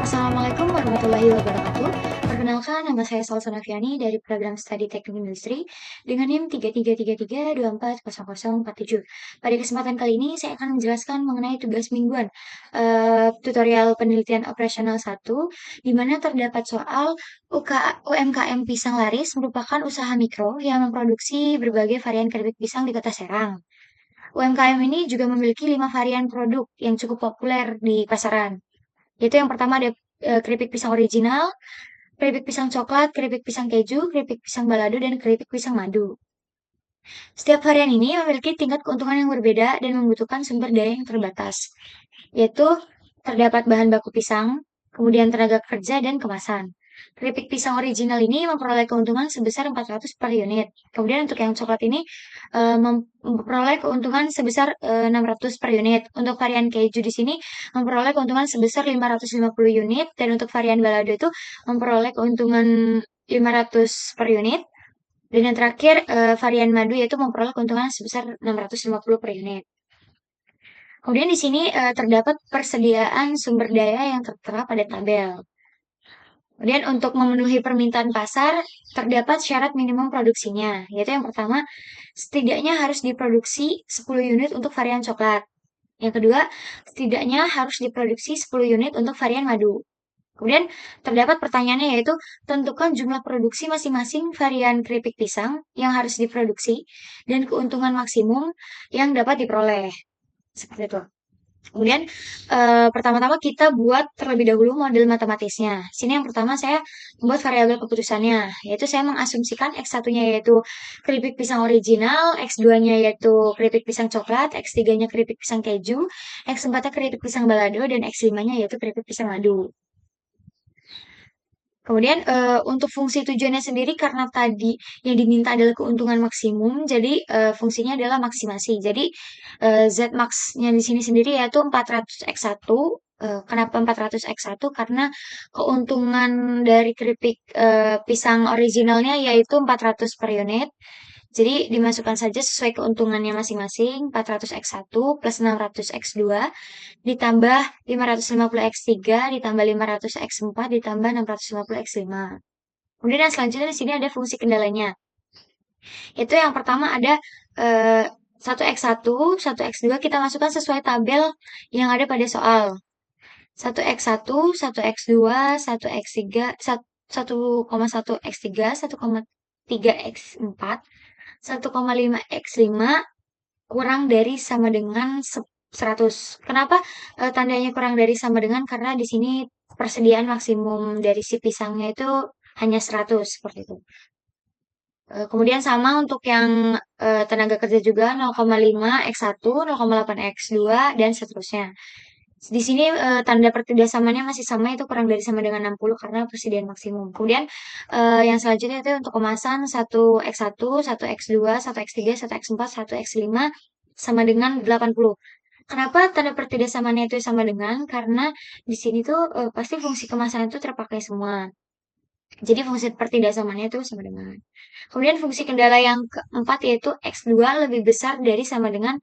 Assalamualaikum warahmatullahi wabarakatuh. Perkenalkan, nama saya Salsa Nafiani dari program Studi Teknik Industri dengan NIM 3333240047. Pada kesempatan kali ini, saya akan menjelaskan mengenai tugas mingguan tutorial penelitian operasional 1, di mana terdapat soal UMKM Pisang Laris merupakan usaha mikro yang memproduksi berbagai varian keripik pisang di Kota Serang. UMKM ini juga memiliki 5 varian produk yang cukup populer di pasaran. Yaitu yang pertama ada keripik pisang original, keripik pisang coklat, keripik pisang keju, keripik pisang balado, dan keripik pisang madu. Setiap varian ini memiliki tingkat keuntungan yang berbeda dan membutuhkan sumber daya yang terbatas, yaitu terdapat bahan baku pisang, kemudian tenaga kerja, dan kemasan. Keripik pisang original ini memperoleh keuntungan sebesar 400 per unit. Kemudian untuk yang coklat ini memperoleh keuntungan sebesar 600 per unit. Untuk varian keju di sini memperoleh keuntungan sebesar 550 unit dan untuk varian balado itu memperoleh keuntungan 500 per unit. Dan yang terakhir varian madu yaitu memperoleh keuntungan sebesar 650 per unit. Kemudian di sini terdapat persediaan sumber daya yang tertera pada tabel. Kemudian untuk memenuhi permintaan pasar, terdapat syarat minimum produksinya, yaitu yang pertama, setidaknya harus diproduksi 10 unit untuk varian coklat. Yang kedua, setidaknya harus diproduksi 10 unit untuk varian madu. Kemudian terdapat pertanyaannya yaitu, tentukan jumlah produksi masing-masing varian keripik pisang yang harus diproduksi dan keuntungan maksimum yang dapat diperoleh. Seperti itu. Kemudian pertama-tama kita buat terlebih dahulu model matematisnya. Sini yang pertama saya membuat variabel keputusannya, yaitu saya mengasumsikan X1-nya yaitu keripik pisang original, X2-nya yaitu keripik pisang coklat, X3-nya keripik pisang keju, X4-nya keripik pisang balado, dan X5-nya yaitu keripik pisang madu. Kemudian untuk fungsi tujuannya sendiri karena tadi yang diminta adalah keuntungan maksimum, jadi fungsinya adalah maksimasi. Jadi Z max-nya di sini sendiri yaitu 400x1. Kenapa 400x1? Karena keuntungan dari keripik pisang originalnya yaitu 400 per unit. Jadi dimasukkan saja sesuai keuntungannya masing-masing, 400x1 plus 600x2 ditambah 550x3 ditambah 500x4 ditambah 650x5. Kemudian yang selanjutnya di sini ada fungsi kendalanya. Itu yang pertama ada 1x1, 1x2 kita masukkan sesuai tabel yang ada pada soal. 1x1, 1x2, 1x3, 1,1x3, 1,3x4, 1,5x5 kurang dari sama dengan 100. Kenapa tandanya kurang dari sama dengan? Karena di sini persediaan maksimum dari si pisangnya itu hanya 100 seperti itu. Kemudian sama untuk yang tenaga kerja juga 0,5 X1, 0,8 X2 dan seterusnya. Di sini tanda pertidaksamannya masih sama itu kurang dari sama dengan 60 karena persediaan maksimum. Kemudian yang selanjutnya itu untuk kemasan 1x1, 1x2, 1x3, 1x4, 1x5 sama dengan 80. Kenapa tanda pertidaksamaannya itu sama dengan? Karena di sini tuh pasti fungsi kemasan itu terpakai semua. Jadi fungsi pertidaksamaannya itu sama dengan. Kemudian fungsi kendala yang keempat yaitu X2 lebih besar dari sama dengan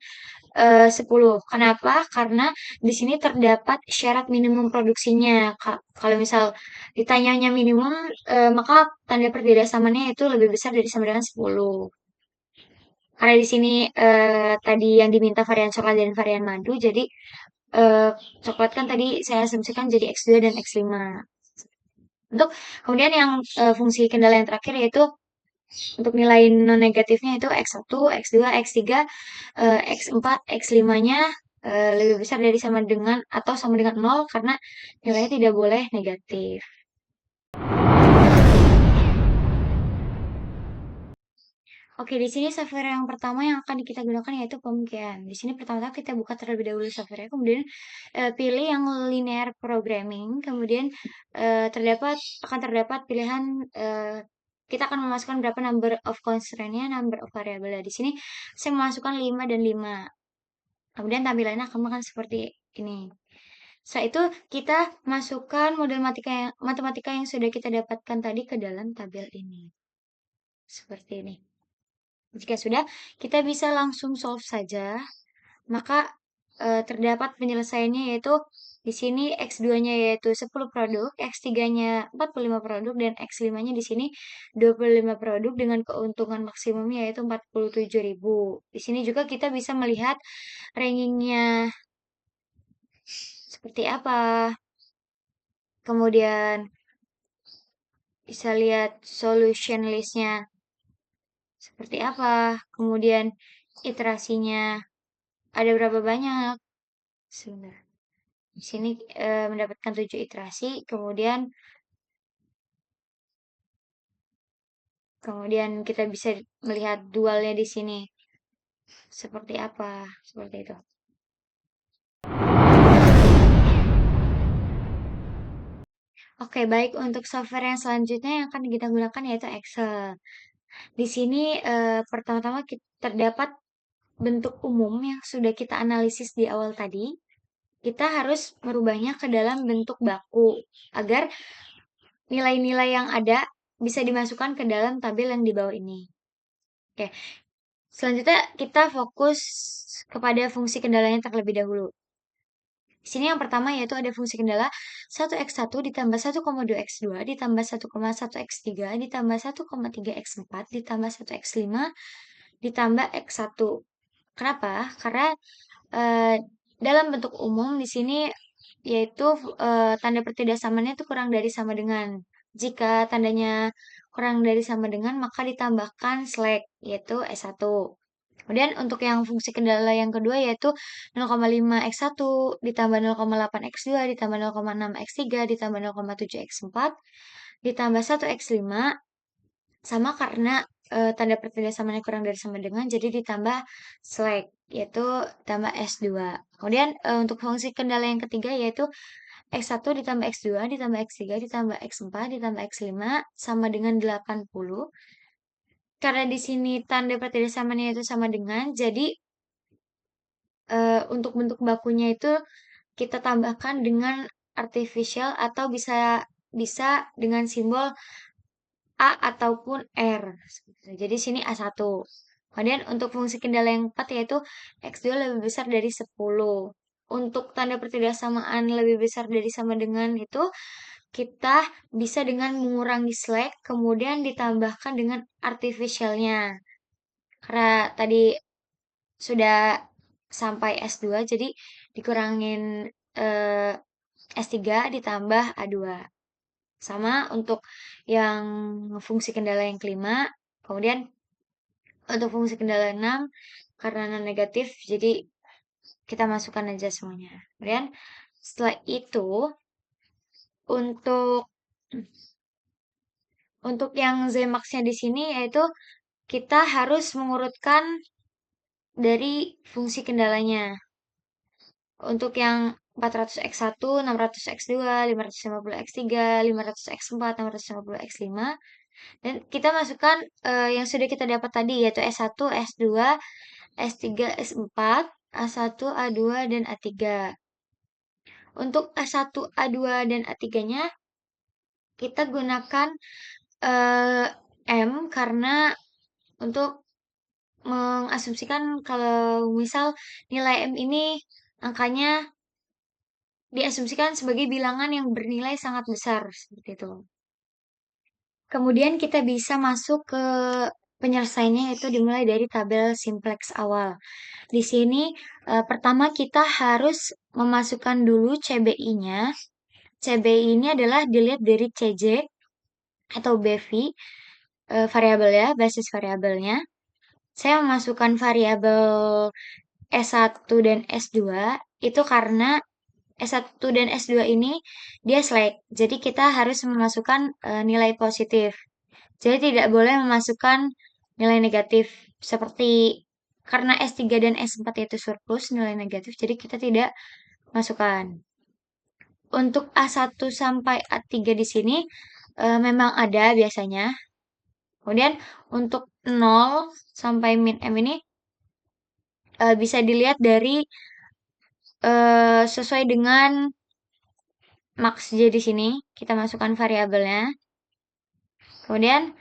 10. Kenapa? Karena di sini terdapat syarat minimum produksinya. Kalau misal ditanyanya minimum, maka tanda pertidaksamaannya itu lebih besar dari sama dengan 10. Karena di sini tadi yang diminta varian coklat dan varian madu, jadi eh, coklat kan tadi saya asumsikan jadi X2 dan X5. Untuk kemudian yang fungsi kendala yang terakhir yaitu untuk nilai non negatifnya itu X1, X2, X3, X4, X5-nya lebih besar dari sama dengan atau sama dengan 0 karena nilainya tidak boleh negatif. Oke, di sini software yang pertama yang akan kita gunakan yaitu Pemkian. Di sini pertama-tama kita buka terlebih dahulu software, kemudian pilih yang linear programming, kemudian akan terdapat pilihan kita akan memasukkan berapa number of constraint-nya, number of variable. Di sini saya memasukkan 5 dan 5. Kemudian tampilannya akan seperti ini. Setelah itu kita masukkan model matematika yang sudah kita dapatkan tadi ke dalam tabel ini. Seperti ini. Jika sudah, kita bisa langsung solve saja. Maka terdapat penyelesaiannya yaitu di sini X2-nya yaitu 10 produk, X3-nya 45 produk, dan X5-nya di sini 25 produk dengan keuntungan maksimumnya yaitu 47.000. Di sini juga kita bisa melihat rankingnya seperti apa. Kemudian bisa lihat solution list-nya seperti apa. Kemudian iterasinya ada berapa banyak. Sebentar. Di sini mendapatkan 7 iterasi, kemudian kita bisa melihat dualnya di sini seperti apa, seperti itu. Oke, baik, untuk software yang selanjutnya yang akan kita gunakan yaitu Excel. Di sini pertama-tama terdapat bentuk umum yang sudah kita analisis di awal tadi. Kita harus merubahnya ke dalam bentuk baku agar nilai-nilai yang ada bisa dimasukkan ke dalam tabel yang di bawah ini. Oke, selanjutnya kita fokus kepada fungsi kendalanya terlebih dahulu. Di sini yang pertama yaitu ada fungsi kendala 1x1 ditambah 1,2x2 ditambah 1,1x3 ditambah 1,3x4 ditambah 1x5 ditambah x1. Kenapa? Karena eh, dalam bentuk umum di sini yaitu tanda pertidaksamannya itu kurang dari sama dengan. Jika tandanya kurang dari sama dengan, maka ditambahkan slash, yaitu S1. Kemudian untuk yang fungsi kendala yang kedua yaitu 0,5x1 ditambah 0,8x2 ditambah 0,6x3 ditambah 0,7x4 ditambah 1x5 sama karena tanda pertidaksamannya kurang dari sama dengan jadi ditambah slash yaitu tambah S2. Kemudian untuk fungsi kendala yang ketiga yaitu X1 ditambah X2 ditambah X3 ditambah X4 ditambah X5 sama dengan 80. Karena di sini tanda pertidaksamannya itu sama dengan, jadi untuk bentuk bakunya itu kita tambahkan dengan artificial atau bisa bisa dengan simbol A ataupun R. Jadi sini A1. Kemudian untuk fungsi kendala yang 4 yaitu X2 lebih besar dari 10. Untuk tanda pertidaksamaan lebih besar dari sama dengan itu kita bisa dengan mengurangi slack kemudian ditambahkan dengan artificialnya. Karena tadi sudah sampai S2 jadi dikurangin eh, S3 ditambah A2. Sama untuk yang fungsi kendala yang kelima. Kemudian untuk fungsi kendala 6 karena non negatif jadi kita masukkan aja semuanya. Kemudian setelah itu untuk yang Zmax-nya di sini yaitu kita harus mengurutkan dari fungsi kendalanya. Untuk yang 400x1, 600x2, 550x3, 500x4, 650x5. Dan kita masukkan yang sudah kita dapat tadi yaitu S1, S2, S3, S4, A1, A2, dan A3. Untuk A1, A2, dan A3-nya kita gunakan M karena untuk mengasumsikan kalau misal nilai M ini angkanya diasumsikan sebagai bilangan yang bernilai sangat besar seperti itu. Kemudian kita bisa masuk ke penyelesaiannya yaitu dimulai dari tabel simplex awal. Di sini pertama kita harus memasukkan dulu CBI-nya. CBI ini adalah dilihat dari CJ atau BV variabel ya, basis variabelnya. Saya memasukkan variabel S1 dan S2 itu karena S1 dan S2 ini dia slack. Jadi kita harus memasukkan nilai positif. Jadi tidak boleh memasukkan nilai negatif seperti karena S3 dan S4 itu surplus nilai negatif, jadi kita tidak masukkan. Untuk A1 sampai A3 di sini memang ada biasanya. Kemudian untuk 0 sampai min M ini bisa dilihat dari sesuai dengan max J di sini. Kita masukkan variabelnya. Kemudian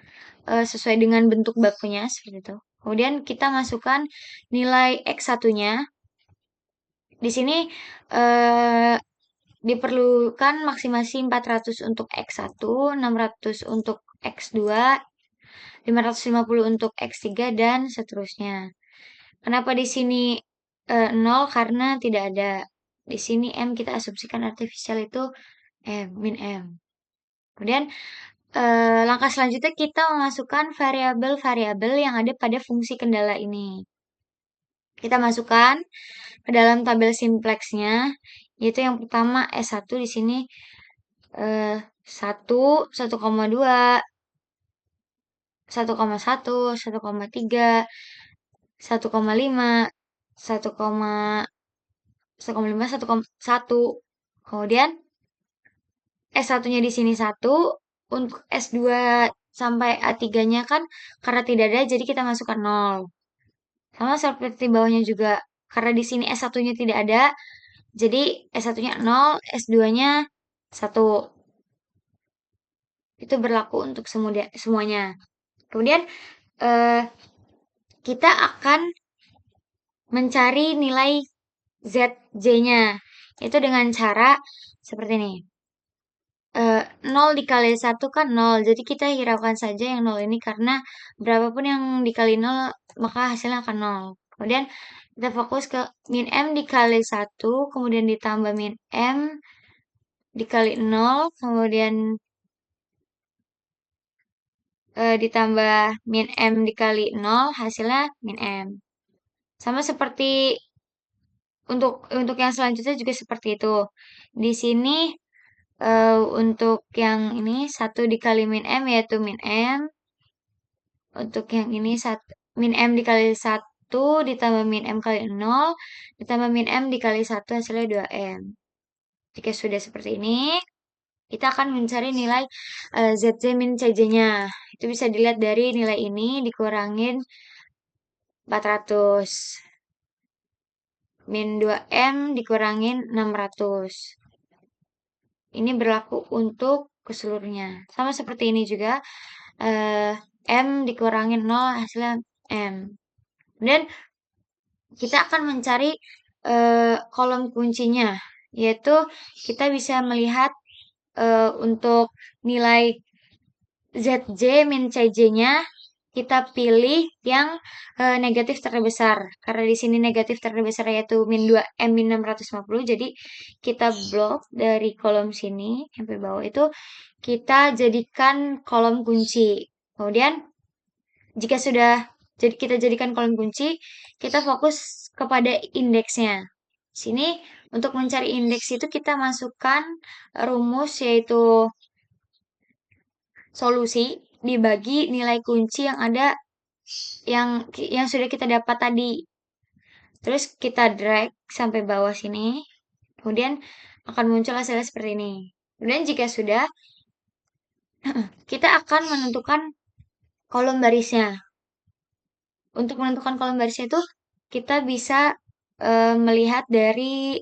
sesuai dengan bentuk bakunya seperti itu. Kemudian kita masukkan nilai X1-nya. Di sini eh, diperlukan maksimasi 400 untuk X1, 600 untuk X2, 550 untuk X3 dan seterusnya. Kenapa di sini 0? Karena tidak ada. Di sini M kita asumsikan artifisial itu M, min M. Kemudian langkah selanjutnya kita memasukkan variabel-variabel yang ada pada fungsi kendala ini. Kita masukkan ke dalam tabel simplexnya, yaitu yang pertama S1 di sini 1, 1,2, 1,1, 1,3, 1,5, 1,5, 1,1. Kemudian S1-nya di sini 1, untuk S2 sampai A3-nya kan karena tidak ada jadi kita masukkan 0. Sama seperti bawahnya juga. Karena di sini S1-nya tidak ada, jadi S1-nya 0, S2-nya 1. Itu berlaku untuk semuanya. Kemudian eh, kita akan mencari nilai ZJ-nya. Itu dengan cara seperti ini. 0 dikali 1 kan 0. Jadi kita hiraukan saja yang 0 ini karena berapapun yang dikali 0 maka hasilnya akan 0. Kemudian kita fokus ke min M dikali 1, kemudian ditambah min M dikali 0, kemudian ditambah min M dikali 0, hasilnya min M. Sama seperti untuk yang selanjutnya juga seperti itu. Di sini untuk yang ini 1 dikali min M yaitu min M. Untuk yang ini min M dikali 1 ditambah min M kali 0 ditambah min M dikali 1 hasilnya 2M. Jika sudah seperti ini, kita akan mencari nilai ZJ min CJ-nya. Itu bisa dilihat dari nilai ini dikurangin 400. Min 2M dikurangin 600. Ini berlaku untuk keseluruhnya. Sama seperti ini juga. M dikurangin 0 hasilnya M. Dan kita akan mencari kolom kuncinya. Yaitu kita bisa melihat untuk nilai ZJ min CJ-nya kita pilih yang negatif terbesar. Karena di sini negatif terbesar yaitu min 2M min 650. Jadi kita blok dari kolom sini sampai bawah itu kita jadikan kolom kunci. Kemudian jika sudah kita jadikan kolom kunci, kita fokus kepada indeksnya. Sini untuk mencari indeks itu kita masukkan rumus yaitu solusi dibagi nilai kunci yang ada yang sudah kita dapat tadi. Terus kita drag sampai bawah sini. Kemudian akan muncul hasilnya seperti ini. Kemudian jika sudah, kita akan menentukan kolom barisnya. Untuk menentukan kolom barisnya itu kita bisa melihat dari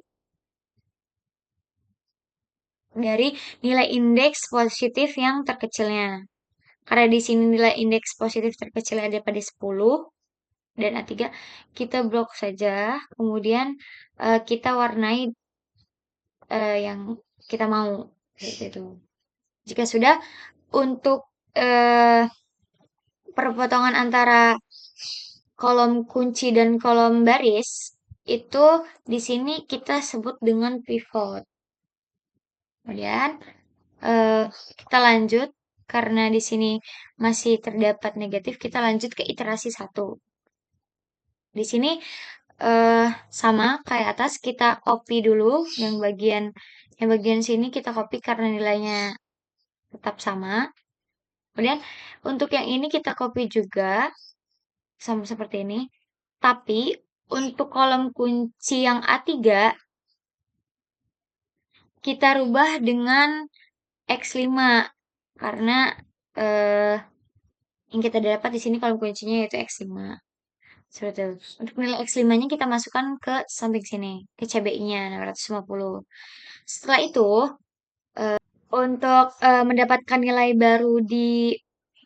nilai indeks positif yang terkecilnya. Karena di sini nilai indeks positif terkecil ada pada 10 dan A3, kita blok saja. Kemudian kita warnai yang kita mau. Seperti itu. Jika sudah, untuk perpotongan antara kolom kunci dan kolom baris, itu di sini kita sebut dengan pivot. Kemudian kita lanjut karena di sini masih terdapat negatif, kita lanjut ke iterasi 1. Di sini sama kayak atas, kita copy dulu yang bagian sini kita copy karena nilainya tetap sama. Kemudian untuk yang ini kita copy juga sama seperti ini. Tapi untuk kolom kunci yang A3 kita rubah dengan X5 karena yang kita dapat di sini kolom kuncinya yaitu X5. Seperti itu. Untuk nilai X5-nya kita masukkan ke samping sini, ke CBI-nya 650. Setelah itu, untuk mendapatkan nilai baru di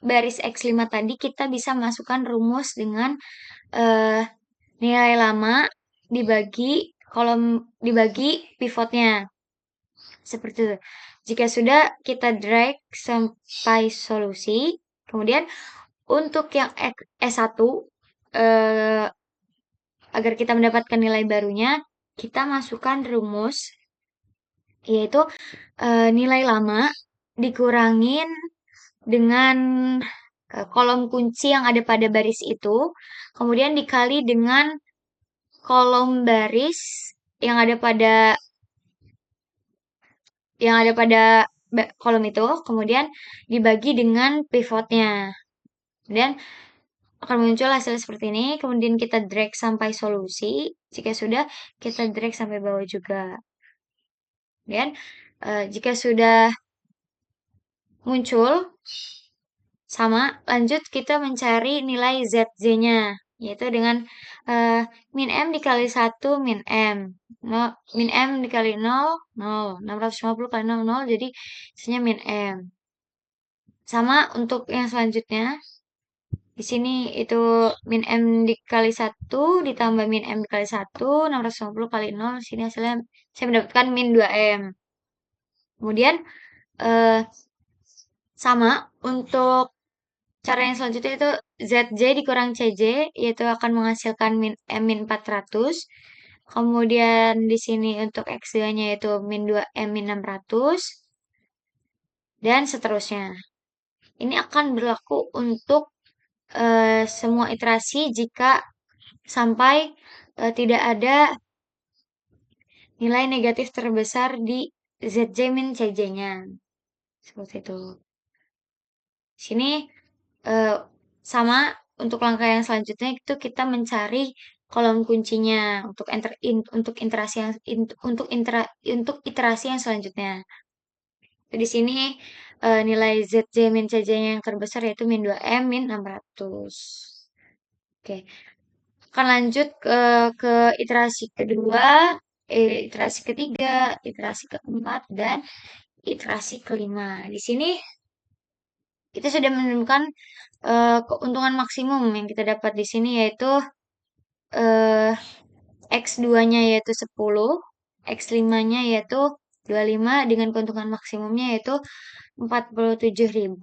baris X5 tadi, kita bisa masukkan rumus dengan nilai lama dibagi kolom dibagi pivotnya. Seperti itu. Jika sudah, kita drag sampai solusi. Kemudian untuk yang S1, eh, agar kita mendapatkan nilai barunya, kita masukkan rumus, yaitu nilai lama dikurangin dengan kolom kunci yang ada pada baris itu, kemudian dikali dengan kolom baris yang ada pada kolom itu, kemudian dibagi dengan pivotnya. Dan akan muncul hasil seperti ini, kemudian kita drag sampai solusi. Jika sudah, kita drag sampai bawah juga. Dan jika sudah muncul, sama, lanjut kita mencari nilai ZJ-nya, yaitu dengan min M dikali 1 min M. Min M dikali 0, 0. 650 kali 0, 0, jadi hasilnya min M. Sama untuk yang selanjutnya, di sini itu min M dikali 1 ditambah min M dikali 1, 650 kali 0, di sini hasilnya saya mendapatkan min 2M. Kemudian sama untuk cara yang selanjutnya itu ZJ dikurang CJ, yaitu akan menghasilkan min M min 400. Kemudian di sini untuk X2-nya yaitu min 2M min 600. Dan seterusnya. Ini akan berlaku untuk semua iterasi jika sampai tidak ada nilai negatif terbesar di ZJ min CJ-nya. Seperti itu. Sini sama untuk langkah yang selanjutnya itu kita mencari kolom kuncinya untuk iterasi yang untuk iterasi yang selanjutnya. Di sini nilai ZJ min CJ yang terbesar yaitu min 2M min 600. Oke. Akan lanjut ke iterasi kedua, iterasi ketiga, iterasi keempat, dan iterasi kelima. Di sini kita sudah menemukan keuntungan maksimum yang kita dapat di sini yaitu eh, X2-nya yaitu 10, X5-nya yaitu 25 dengan keuntungan maksimumnya yaitu 47.000.